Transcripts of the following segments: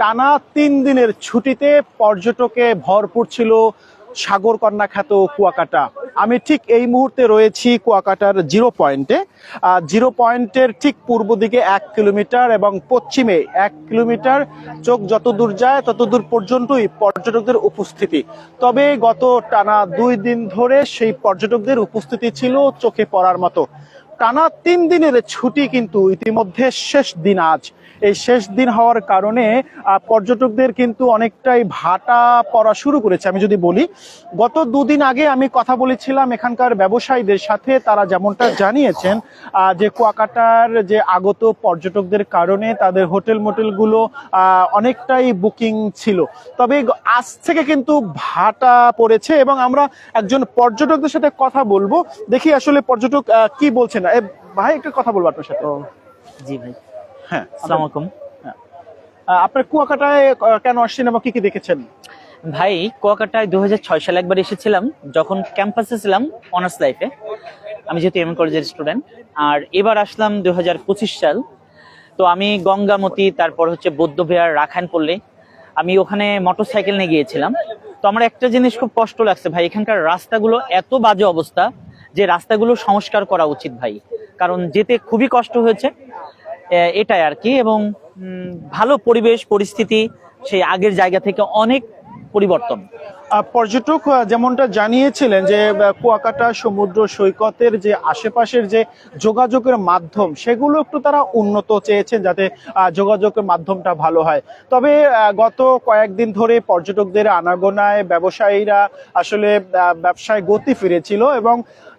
টানা 3 দিনের ছুটিতে পর্যটকে ভরপুর ছিল সাগরকন্যা খ্যাত কুয়াকাটা। আমি ঠিক এই মুহূর্তে রয়েছি কুয়াকাটার জিরো পয়েন্টের ঠিক পূর্ব দিকে 1 কিলোমিটার এবং পশ্চিমে 1 কিলোমিটার। চোখ যত দূর যায় তত দূর পর্যন্তই পর্যটকদের উপস্থিতি। তবে গত টানা 2 দিন ধরে সেই পর্যটকদের উপস্থিতি ছিল চোখে পড়ার মতো। টানা 3 দিনের ছুটি কিন্তু ইতিমধ্যে শেষ দিন আজ। এই শেষ দিন হওয়ার কারণে পর্যটকদের কিন্তু অনেকটাই ভাটা পড়া শুরু করেছে। আমি যদি বলি, গত 2 দিন আগে আমি কথা বলেছিলাম এখানকার ব্যবসায়ীদের সাথে, তারা যেমনটা জানিয়েছেন যে কুয়াকাটার যে আগত পর্যটকদের কারণে তাদের হোটেল মোটেলগুলো অনেকটাই বুকিং ছিল। তবে আজ থেকে কিন্তু ভাটা পড়েছে এবং আমরা একজন পর্যটকদের সাথে কথা বলবো, দেখি আসলে পর্যটক কি বলছেন। ভাই একটু কথা বলবো আপনার সাথে। জি ভাই, হ্যাঁ, আসসালামু আলাইকুম। আপনার কুয়াকাটায় কেন আসছেন এবং কি কি দেখেছেন? ভাই, কুয়াকাটায় 2006 সালে একবার এসেছিলাম, যখন ক্যাম্পাসে ছিলাম অনার্স লাইফে। আমি যেহেতু এম কলেজের স্টুডেন্ট, আর এবার আসলাম 2025 সাল। তো আমি গঙ্গামতি, তারপর হচ্ছে বৌদ্ধবিহার, রাখাইনপল্লী, আমি ওখানে মোটরসাইকেল নিয়ে গিয়েছিলাম। তো আমার একটা জিনিস খুব কষ্ট লাগছে ভাই, এখানকার রাস্তাগুলো এত বাজে অবস্থা যে রাস্তাগুলো সংস্কার করা উচিত ভাই, কারণ যেতে খুবই কষ্ট হয়েছে এটাই আর কি। এবং ভালো পরিবেশ পরিস্থিতি সেই আগের জায়গা থেকে অনেক পরিবর্তন। পর্যটক যেমনটা জানিয়েছিলেন যে কুয়াকাটা সমুদ্র সৈকতের যে আশেপাশের যে যোগাযোগের মাধ্যম সেগুলো একটু তারা উন্নত চেয়েছেন, যাতে যোগাযোগের মাধ্যমটা ভালো হয়। তবে গত কয়েকদিন ধরে পর্যটকদের আনাগোনায় ব্যবসায়ীরা আসলে ব্যবসায় গতি ফিরেছিল এবং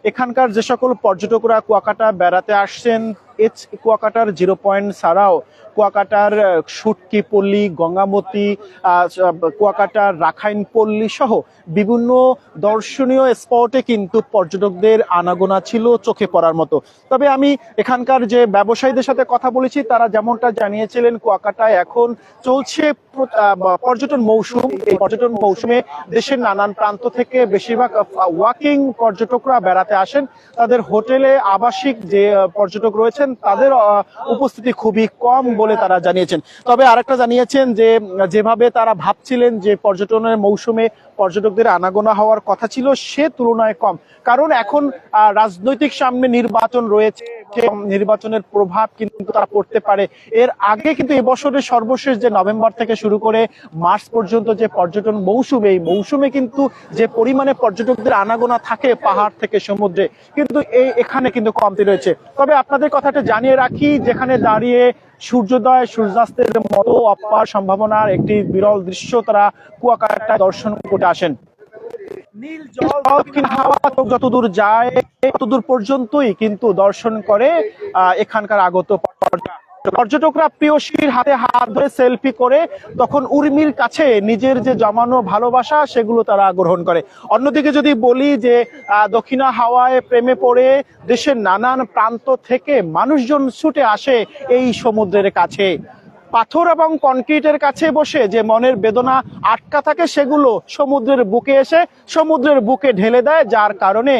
এখানকার যে সকল পর্যটকরা কুয়াকাটা বেড়াতে আসছেন, কুয়াকাটার 0 পয়েন্ট ছাড়াও কুয়াকাটার সুটকি পল্লী, গঙ্গামতি, কুয়াকাটার রাখাইনপল্লী সহ বিভিন্ন দর্শনীয় স্পটে কিন্তু পর্যটকদের আনাগোনা ছিল চোখে পড়ার মতো। তবে আমি এখানকার যে ব্যবসায়ীদের সাথে কথা বলেছি, তারা যেমনটা জানিয়েছিলেন কুয়াকাটায় এখন চলছে পর্যটন মৌসুম। এই পর্যটন মৌসুমে দেশের নানান প্রান্ত থেকে বেশিরভাগ ওয়াকিং পর্যটকরা বেড়াতে আসেন। তাদের হোটেলে আবাসিক যে পর্যটক রয়েছেন তাদের উপস্থিতি খুবই কম বলে তারা জানিয়েছেন। তবে আরেকটা জানিয়েছেন যে যেভাবে তারা ভাবছিলেন যে পর্যটনের মৌসুমে পর্যটকদের আনাগোনা হওয়ার কথা ছিল, সে তুলনায় কম। কারণ এখন রাজনৈতিক সামনে নির্বাচন রয়েছে, নির্বাচনের প্রভাব কিন্তু তারা পড়তে পারে। এর আগে কিন্তু এবছরের সর্বশেষ যে নভেম্বর থেকে শুরু করে মার্চ পর্যন্ত যে পর্যটন মৌসুম, এই মৌসুমে কিন্তু যে পরিমাণে পর্যটকদের আনাগোনা থাকে পাহাড় থেকে সমুদ্রে, কিন্তু এখানে কিন্তু কমতি রয়েছে। তবে আপনাদের কথাটা জানিয়ে রাখি, যেখানে দাঁড়িয়ে সূর্যোদয় সূর্যাস্তের মতো অপার সম্ভাবনার একটি বিরল দৃশ্য তারা কুয়াকাটা দর্শন করতে আসেন। নীল জল হাওয়া যতদূর যায় ততদূর পর্যন্তই কিন্তু দর্শন করে এখানকার আগত পর্যটকরা প্রিয়সীর হাতে হাত ধরে সেলফি করে তখন উর্মির কাছে নিজের যে জমানো ভালোবাসা সেগুলো তারা গ্রহণ করে। অন্যদিকে যদি বলি যে দক্ষিণা হাওয়ায় প্রেমে পড়ে দেশের নানান প্রান্ত থেকে মানুষজন ছুটে আসে এই সমুদ্রের কাছে। পাথর এবং কনক্রিটের কাছে বসে যে মনের বেদনা আটকা থাকে সেগুলো সমুদ্রের বুকে এসে সমুদ্রের বুকে ঢেলে দেয়, যার কারণে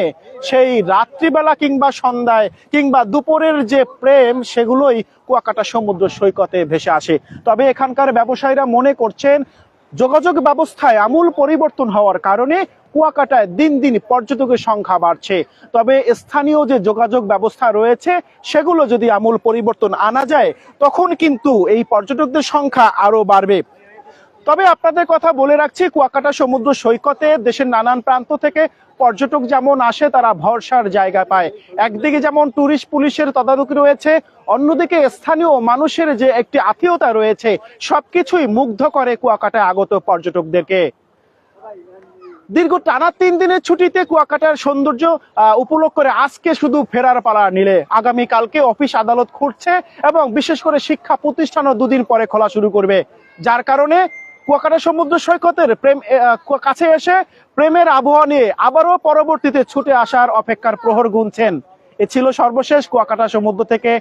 সেই রাত্রিবেলা কিংবা সন্ধ্যায় কিংবা দুপুরের যে প্রেম সেগুলোই কুয়াকাটা সমুদ্র সৈকতে ভেসে আসে। তবে এখানকার ব্যবসায়ীরা মনে করছেন যোগাযোগ ব্যবস্থায় আমূল পরিবর্তন হওয়ার কারণে কুয়াকাটায় দিন দিন পর্যটকের সংখ্যা বাড়ছে। তবে স্থানীয় যে যোগাযোগ ব্যবস্থা রয়েছে সেগুলো যদি আমূল পরিবর্তন আনা যায় তখন কিন্তু এই পর্যটকদের সংখ্যা আরো বাড়বে। তবে আপনাদের কথা বলে রাখছি, কুয়াকাটা সমুদ্র সৈকতে দেশের নানান প্রান্ত থেকে পর্যটক যেমন আসে তারা ভরসার জায়গা পায়। একদিকে যেমন ট্যুরিস্ট পুলিশের তদারকি রয়েছে, অন্যদিকে স্থানীয় মানুষের যে একটি আত্মীয়তা রয়েছে, সবকিছুই মুগ্ধ করে কুয়াকাটায় আগত পর্যটকদেরকে। দীর্ঘ টানা 3 দিনের ছুটিতে কুয়াকাটার সৌন্দর্য উপলক্ষ করে আজকে শুধু ফেরার পালা নিলে আগামীকালকে অফিস আদালত খুলছে এবং বিশেষ করে শিক্ষা প্রতিষ্ঠানও 2 দিন পরে খোলা শুরু করবে, যার কারণে কুয়াকাটা সমুদ্র সৈকতের কাছে এসে প্রেমের আবহাওয়া নিয়ে আবারও পরবর্তীতে ছুটে আসার অপেক্ষার প্রহর গুনছেন। এ ছিল সর্বশেষ কুয়াকাটা সমুদ্র থেকে